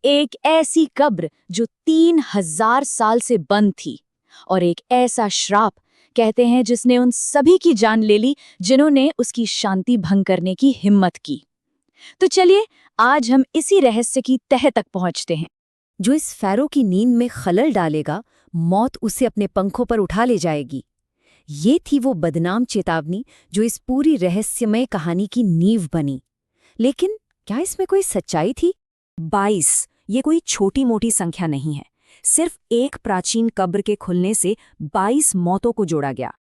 एक ऐसी कब्र जो 3000 साल से बंद थी, और एक ऐसा श्राप कहते हैं जिसने उन सभी की जान ले ली जिन्होंने उसकी शांति भंग करने की हिम्मत की। तो चलिए आज हम इसी रहस्य की तह तक पहुंचते हैं। जो इस फैरो की नींद में खलल डालेगा, मौत उसे अपने पंखों पर उठा ले जाएगी। ये थी वो बदनाम चेतावनी जो इस पूरी रहस्यमय कहानी की नींव बनी। लेकिन क्या इसमें कोई सच्चाई थी? 22 ये कोई छोटी मोटी संख्या नहीं है। सिर्फ एक प्राचीन कब्र के खुलने से 22 मौतों को जोड़ा गया।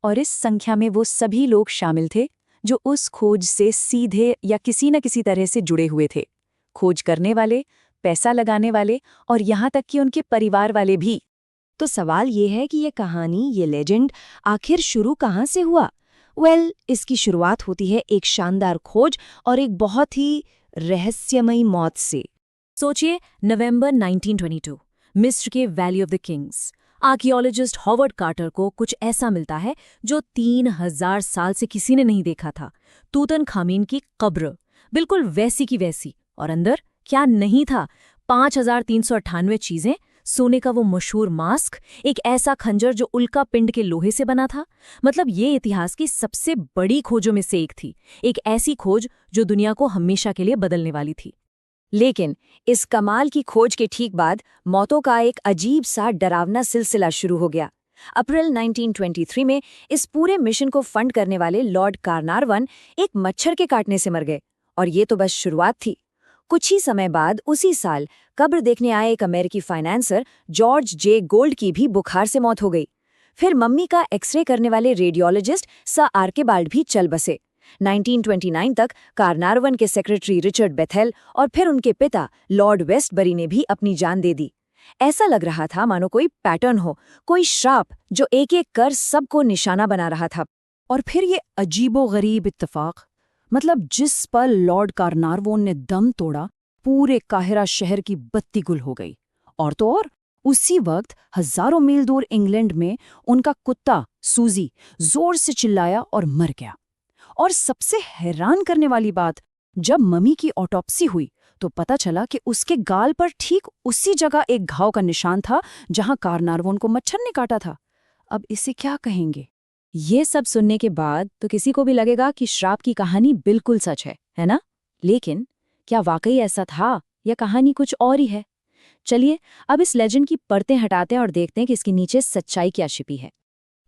और इस संख्या में वो सभी लोग शामिल थे जो उस खोज से सीधे या किसी न किसी तरह से जुड़े हुए थे। खोज करने वाले, पैसा लगाने वाले और यहाँ तक कि उनके परिवार वाले भी। तो सवाल ये है कि ये कहानी, ये लेजेंड आखिर शुरू कहाँ से हुआ? इसकी शुरुआत होती है एक शानदार खोज और एक बहुत ही रहस्यमयी मौत से। सोचिए, नवंबर 1922, मिस्र के valley of the kings. Archaeologist Howard Carter को कुछ ऐसा मिलता है जो 3000 साल से किसी ने नहीं देखा था। तूतनखामुन की कब्र, बिल्कुल वैसी की वैसी। और अंदर क्या नहीं था? 5398 चीजें, सोने का वो मशहूर मास्क, एक ऐसा खंजर जो उल्का पिंड के लोहे से बना था। मतलब ये इतिहास की सबसे बड़ी खोजों में से एक थी। एक ऐसी खोज जो दुनिया को हमेशा के लिए बदलने वाली थी। लेकिन इस कमाल की खोज के ठीक बाद मौतों का एक अजीब सा डरावना सिलसिला शुरू हो गया। अप्रैल 1923 में इस पूरे मिशन को फंड करने वाले लॉर्ड कार्नारवन एक मच्छर के काटने से मर गए। और ये तो बस शुरुआत थी। कुछ ही समय बाद उसी साल कब्र देखने आए एक अमेरिकी फाइनेंसर जॉर्ज जे गोल्ड की भी बुखार से मौत हो गई। फिर मम्मी का एक्सरे करने वाले रेडियोलॉजिस्ट सर आर्केबाल्ड भी चल बसे। 1929 तक कार्नारवन के सेक्रेटरी रिचर्ड बेथेल और फिर उनके पिता लॉर्ड वेस्टबरी ने भी अपनी जान दे दी। ऐसा लग रहा था मानो कोई पैटर्न हो, कोई श्राप जो एक एक कर सबको निशाना बना रहा था। और फिर ये अजीबोगरीब इत्तेफाक, मतलब जिस पल लॉर्ड कार्नारवोन ने दम तोड़ा, पूरे काहिरा शहर की बत्ती गुल हो गई। और तो और उसी वक्त हजारों मील दूर इंग्लैंड में उनका कुत्ता सूजी जोर से चिल्लाया और मर गया। और सबसे हैरान करने वाली बात, जब मम्मी की ऑटोप्सी हुई तो पता चला कि उसके गाल पर ठीक उसी जगह एक घाव का निशान था जहां कार्नारवोन को मच्छर ने काटा था। अब इसे क्या कहेंगे? ये सब सुनने के बाद तो किसी को भी लगेगा कि श्राप की कहानी बिल्कुल सच है ना? लेकिन क्या वाकई ऐसा था या कहानी कुछ और ही है? चलिए अब इस लेजेंड की परतें हटाते हैं और देखते हैं कि इसके नीचे सच्चाई क्या छिपी है।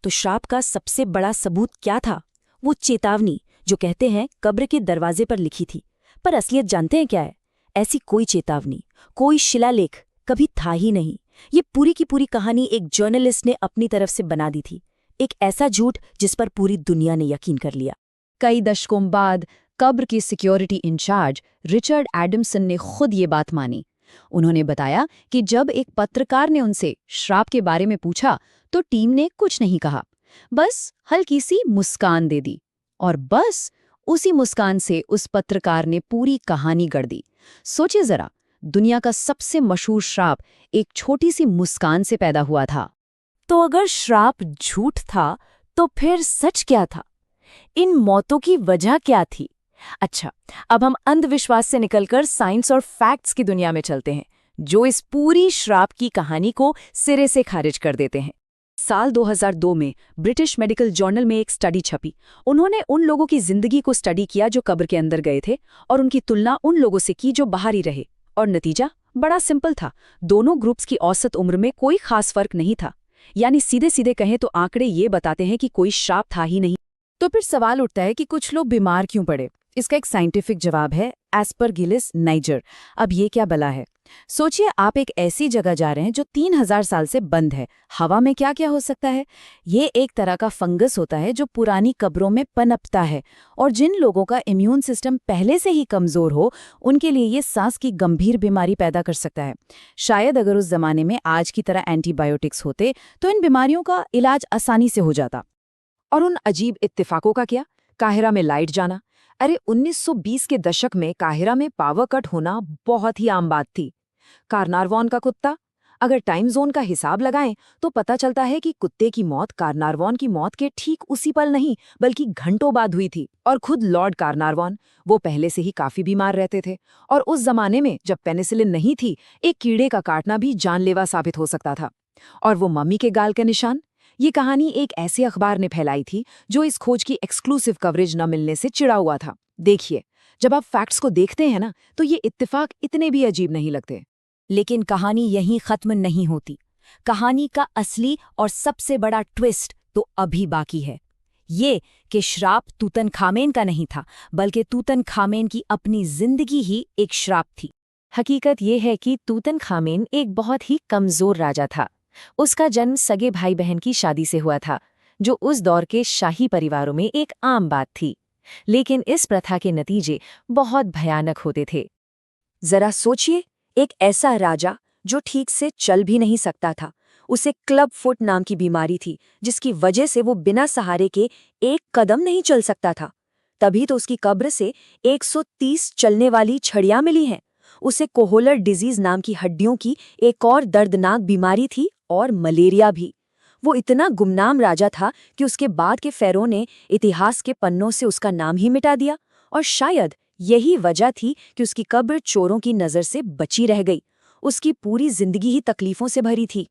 तो श्राप का सबसे बड़ा सबूत क्या था? वो चेतावनी जो कहते हैं कब्र के दरवाजे पर लिखी थी। पर असलियत जानते हैं क्या है? ऐसी कोई चेतावनी, कोई शिलालेख कभी था ही नहीं। ये पूरी की पूरी कहानी एक जर्नलिस्ट ने अपनी तरफ से बना दी थी। एक ऐसा झूठ जिस पर पूरी दुनिया ने यकीन कर लिया। कई दशकों बाद कब्र की सिक्योरिटी इंचार्ज रिचर्ड एडमसन ने खुद ये बात मानी। उन्होंने बताया कि जब एक पत्रकार ने उनसे श्राप के बारे में पूछा तो टीम ने कुछ नहीं कहा, बस हल्की सी मुस्कान दे दी। और बस उसी मुस्कान से उस पत्रकार ने पूरी कहानी गढ़ दी। सोचिए जरा, दुनिया का सबसे मशहूर श्राप एक छोटी सी मुस्कान से पैदा हुआ था। तो अगर श्राप झूठ था तो फिर सच क्या था? इन मौतों की वजह क्या थी? अच्छा, अब हम अंधविश्वास से निकलकर साइंस और फैक्ट्स की दुनिया में चलते हैं, जो इस पूरी श्राप की कहानी को सिरे से खारिज कर देते हैं। साल 2002 में ब्रिटिश मेडिकल जर्नल में एक स्टडी छपी। उन्होंने उन लोगों की जिंदगी को स्टडी किया जो कब्र के अंदर गए थे और उनकी तुलना उन लोगों से की जो बाहर ही रहे। और नतीजा बड़ा सिंपल था। दोनों ग्रुप्स की औसत उम्र में कोई खास फर्क नहीं था। यानी सीधे सीधे कहें तो आंकड़े ये बताते हैं कि कोई श्राप था ही नहीं। तो फिर सवाल उठता है कि कुछ लोग बीमार क्यों पड़े? इसका एक साइंटिफिक जवाब है एस्परगिलिस नाइजर। अब ये क्या बला है? सोचिए, आप एक ऐसी जगह जा रहे हैं जो 3000 साल से बंद है। हवा में क्या क्या हो सकता है? ये एक तरह का फंगस होता है जो पुरानी कब्रों में पनपता है। और जिन लोगों का इम्यून सिस्टम पहले से ही कमजोर हो, उनके लिए ये सांस की गंभीर बीमारी पैदा कर सकता है। शायद अगर उस जमाने में आज की तरह एंटीबायोटिक्स होते तो इन बीमारियों का इलाज आसानी से हो जाता। और उन अजीब इत्तेफाकों का क्या? काहिरा में लाइट जाना। अरे 1920 के दशक में काहिरा में पावर कट होना बहुत ही आम बात थी। कार्नारवॉन का कुत्ता, अगर टाइम जोन का हिसाब लगाएं तो पता चलता है कि कुत्ते की मौत कार्नारवॉन की मौत के ठीक उसी पल नहीं बल्कि घंटों बाद हुई थी। और खुद लॉर्ड कार्नारवॉन, वो पहले से ही काफी बीमार रहते थे और उस जमाने में जब पेनिसिलिन नहीं थी, एक कीड़े का काटना भी जानलेवा साबित हो सकता था। और वो मम्मी के गाल के निशान, ये कहानी एक ऐसे अखबार ने फैलाई थी जो इस खोज की एक्सक्लूसिव कवरेज न मिलने से चिढ़ा हुआ था। देखिए, जब आप फैक्ट्स को देखते हैं ना, तो ये इत्तेफाक इतने भी अजीब नहीं लगते। लेकिन कहानी यहीं खत्म नहीं होती। कहानी का असली और सबसे बड़ा ट्विस्ट तो अभी बाकी है। ये कि श्राप तूतनखामेन का नहीं था, बल्कि तूतनखामेन की अपनी जिंदगी ही एक श्राप थी। हकीकत ये है कि तूतनखामेन एक बहुत ही कमजोर राजा था। उसका जन्म सगे भाई बहन की शादी से हुआ था, जो उस दौर के शाही परिवारों में एक आम बात थी। लेकिन इस प्रथा के नतीजे बहुत भयानक होते थे। जरा सोचिए, एक ऐसा राजा जो ठीक से चल भी नहीं सकता था, उसे क्लब फुट नाम की बीमारी थी जिसकी वजह से वो बिना सहारे के एक कदम नहीं चल सकता था। तभी तो उसकी कब्र से 130 चलने वाली छड़ियां मिली हैं। उसे कोहोलर डिजीज नाम की हड्डियों की एक और दर्दनाक बीमारी थी, और मलेरिया भी। वो इतना गुमनाम राजा था कि उसके बाद के फेरों ने इतिहास के पन्नों से उसका नाम ही मिटा दिया। और शायद यही वजह थी कि उसकी कब्र चोरों की नज़र से बची रह गई। उसकी पूरी जिंदगी ही तकलीफों से भरी थी।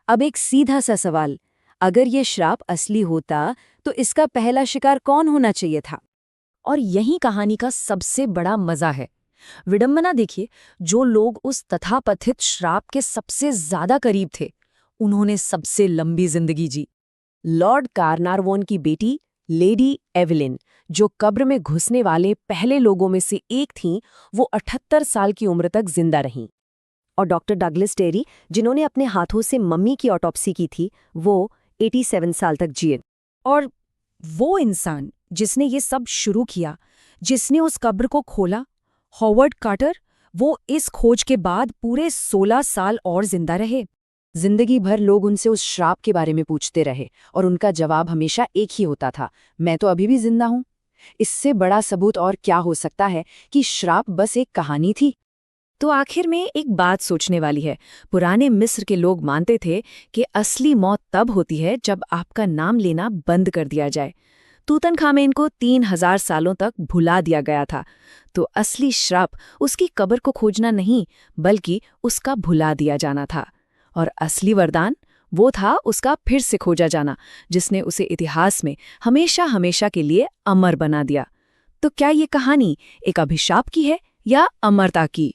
अब एक सीधा सा सवाल, अगर ये श्राप असली होता तो इसका पहला शिकार कौन होना चाहिए था? और यही कहानी का सबसे बड़ा मजा है। विडंबना देखिए, जो लोग उस तथाकथित श्राप के सबसे ज्यादा करीब थे, उन्होंने सबसे लंबी जिंदगी जी। लॉर्ड कार्नारवॉन की बेटी लेडी एवेलिन, जो कब्र में घुसने वाले पहले लोगों में से एक थीं, वो 78 साल की उम्र तक जिंदा रहीं। और डॉक्टर डगलस टेरी, जिन्होंने अपने हाथों से मम्मी की ऑटोप्सी की थी, वो 87 साल तक जिए। और वो इंसान जिसने ये सब शुरू किया, जिसने उस कब्र को खोला, हॉवर्ड कार्टर, वो इस खोज के बाद पूरे 16 साल और जिंदा रहे। जिंदगी भर लोग उनसे उस श्राप के बारे में पूछते रहे और उनका जवाब हमेशा एक ही होता था, मैं तो अभी भी जिंदा हूं। इससे बड़ा सबूत और क्या हो सकता है कि श्राप बस एक कहानी थी। तो आखिर में एक बात सोचने वाली है। पुराने मिस्र के लोग मानते थे कि असली मौत तब होती है जब आपका नाम लेना बंद कर दिया जाए। तूतनखामेन को 3000 सालों तक भुला दिया गया था। तो असली श्राप उसकी कब्र को खोजना नहीं, बल्कि उसका भुला दिया जाना था। और असली वरदान वो था उसका फिर से खोजा जाना, जिसने उसे इतिहास में हमेशा हमेशा के लिए अमर बना दिया। तो क्या ये कहानी एक अभिशाप की है या अमरता की?